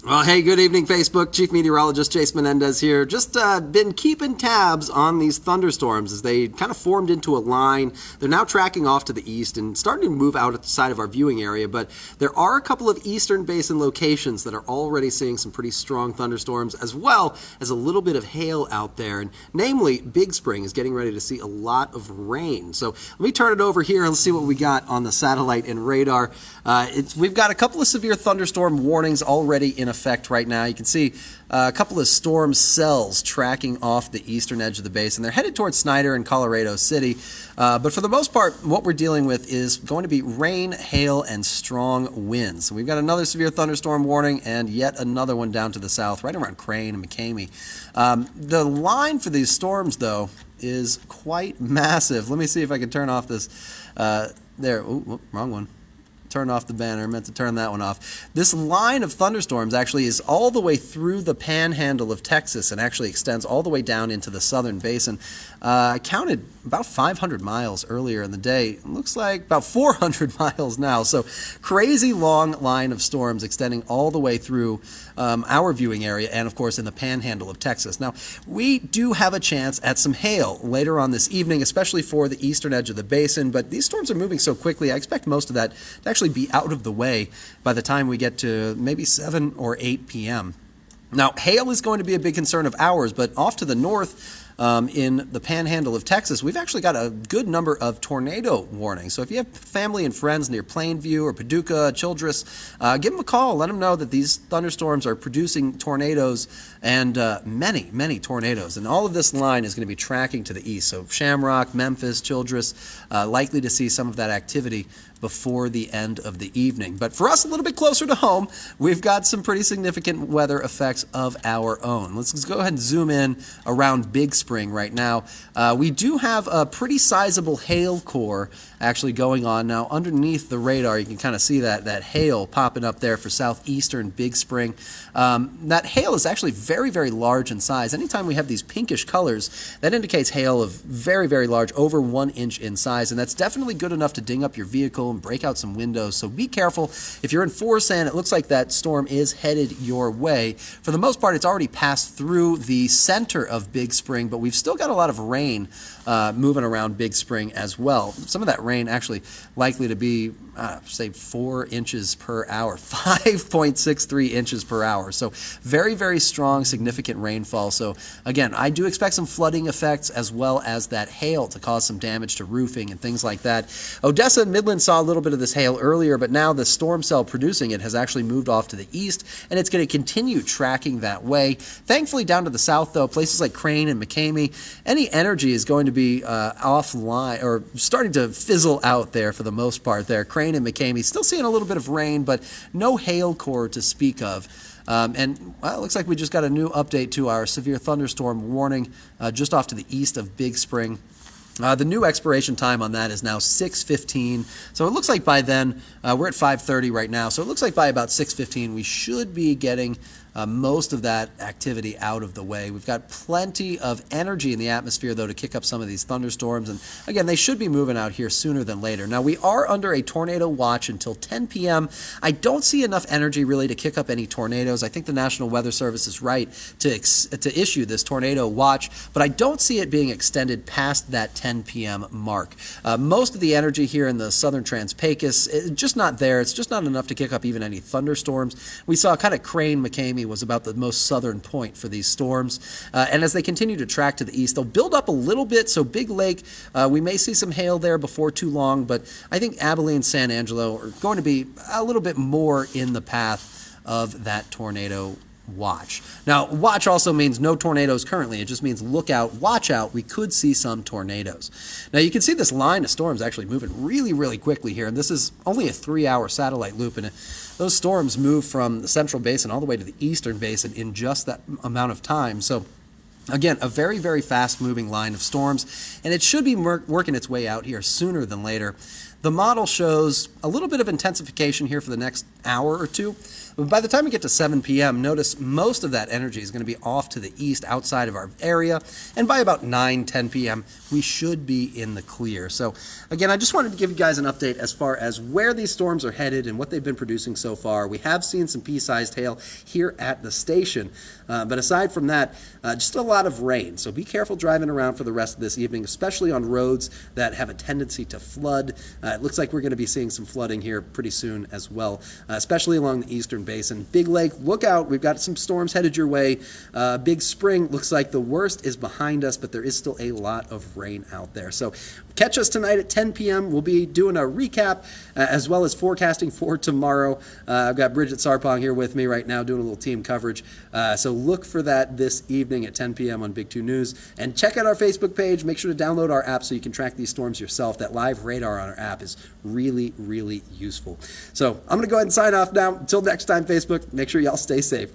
Well, hey, good evening, Facebook. Chief Meteorologist Chase Menendez here. Just been keeping tabs on these thunderstorms as they kind of formed into a line. They're now tracking off to the east and starting to move outside of our viewing area, but there are a couple of eastern basin locations that are already seeing some pretty strong thunderstorms, as well as a little bit of hail out there. And namely, Big Spring is getting ready to see a lot of rain. So let me turn it over here and let's see what we got on the satellite and radar. We've got a couple of severe thunderstorm warnings already in effect right now. You can see a couple of storm cells tracking off the eastern edge of the basin. They're headed towards Snyder and Colorado City, but for the most part, what we're dealing with is going to be rain, hail, and strong winds. So we've got another severe thunderstorm warning and yet another one down to the south, right around Crane and McCamey. The line for these storms, though, is quite massive. Let me see if I can turn off this. There, ooh, wrong one. Turn off the banner. I meant to turn that one off. This line of thunderstorms actually is all the way through the panhandle of Texas and actually extends all the way down into the southern basin. I counted about 500 miles earlier in the day. It looks like about 400 miles now. So crazy long line of storms extending all the way through our viewing area and, of course, in the panhandle of Texas. Now, we do have a chance at some hail later on this evening, especially for the eastern edge of the basin, but these storms are moving so quickly, I expect most of that to actually be out of the way by the time we get to maybe 7 or 8 p.m. Now, hail is going to be a big concern of ours, but off to the north, in the panhandle of Texas, we've actually got a good number of tornado warnings. So if you have family and friends near Plainview or Paducah, Childress, give them a call. Let them know that these thunderstorms are producing tornadoes and many, many tornadoes. And all of this line is going to be tracking to the east. So Shamrock, Memphis, Childress, likely to see some of that activity before the end of the evening. But for us, a little bit closer to home, we've got some pretty significant weather effects of our own. Let's go ahead and zoom in around Big Spring right now. We do have a pretty sizable hail core actually going on now. Underneath the radar, you can kind of see that hail popping up there for southeastern Big Spring. That hail is actually very, very large in size. Anytime we have these pinkish colors, that indicates hail of very, very large, over 1 inch in size, and that's definitely good enough to ding up your vehicle and break out some windows. So be careful. If you're in Forest and it looks like that storm is headed your way, for the most part, it's already passed through the center of Big Spring, but we've still got a lot of rain moving around Big Spring as well. Some of that rain actually likely to be, say, 4 inches per hour, 5.63 inches per hour. So very, very strong, significant rainfall. So again, I do expect some flooding effects as well as that hail to cause some damage to roofing and things like that. Odessa and Midland saw a little bit of this hail earlier, but now the storm cell producing it has actually moved off to the east, and it's going to continue tracking that way. Thankfully, down to the south, though, places like Crane and McCamey, any energy is going to be offline or starting to fizzle out there for the most part there. Crane and McCamey still seeing a little bit of rain, but no hail core to speak of. And well, it looks like we just got a new update to our severe thunderstorm warning just off to the east of Big Spring. The new expiration time on that is now 6:15. So it looks like by then, we're at 5:30 right now, so it looks like by about 6:15 we should be getting most of that activity out of the way. We've got plenty of energy in the atmosphere, though, to kick up some of these thunderstorms. And again, they should be moving out here sooner than later. Now, we are under a tornado watch until 10 p.m. I don't see enough energy really to kick up any tornadoes. I think the National Weather Service is right to issue this tornado watch, but I don't see it being extended past that 10 p.m. mark. Most of the energy here in the southern Trans-Pecos is just not there. It's just not enough to kick up even any thunderstorms. We saw kind of Crane, McCamey was about the most southern point for these storms. And as they continue to track to the east, they'll build up a little bit. So Big Lake, we may see some hail there before too long, but I think Abilene, San Angelo are going to be a little bit more in the path of that tornado watch. Now, watch also means no tornadoes currently. It just means look out, watch out. We could see some tornadoes. Now, you can see this line of storms actually moving really, really quickly here, and this is only a 3-hour satellite loop, and those storms move from the central basin all the way to the eastern basin in just that amount of time. So again, a very, very fast-moving line of storms, and it should be working its way out here sooner than later. The model shows a little bit of intensification here for the next hour or two, But by the time we get to 7 p.m., notice most of that energy is going to be off to the east outside of our area. And by about 9, 10 p.m., we should be in the clear. So again, I just wanted to give you guys an update as far as where these storms are headed and what they've been producing so far. We have seen some pea-sized hail here at the station. But aside from that, just a lot of rain. So be careful driving around for the rest of this evening, especially on roads that have a tendency to flood. It looks like we're going to be seeing some flooding here pretty soon as well, especially along the eastern basin. Big Lake, look out. We've got some storms headed your way. Big Spring, looks like the worst is behind us, but there is still a lot of rain out there. So catch us tonight at 10 p.m. We'll be doing a recap as well as forecasting for tomorrow. I've got Bridget Sarpong here with me right now doing a little team coverage. So look for that this evening at 10 p.m. on Big 2 News. And check out our Facebook page. Make sure to download our app so you can track these storms yourself. That live radar on our app is really, really useful. So I'm going to go ahead and sign off now. Until next time, Facebook, make sure y'all stay safe.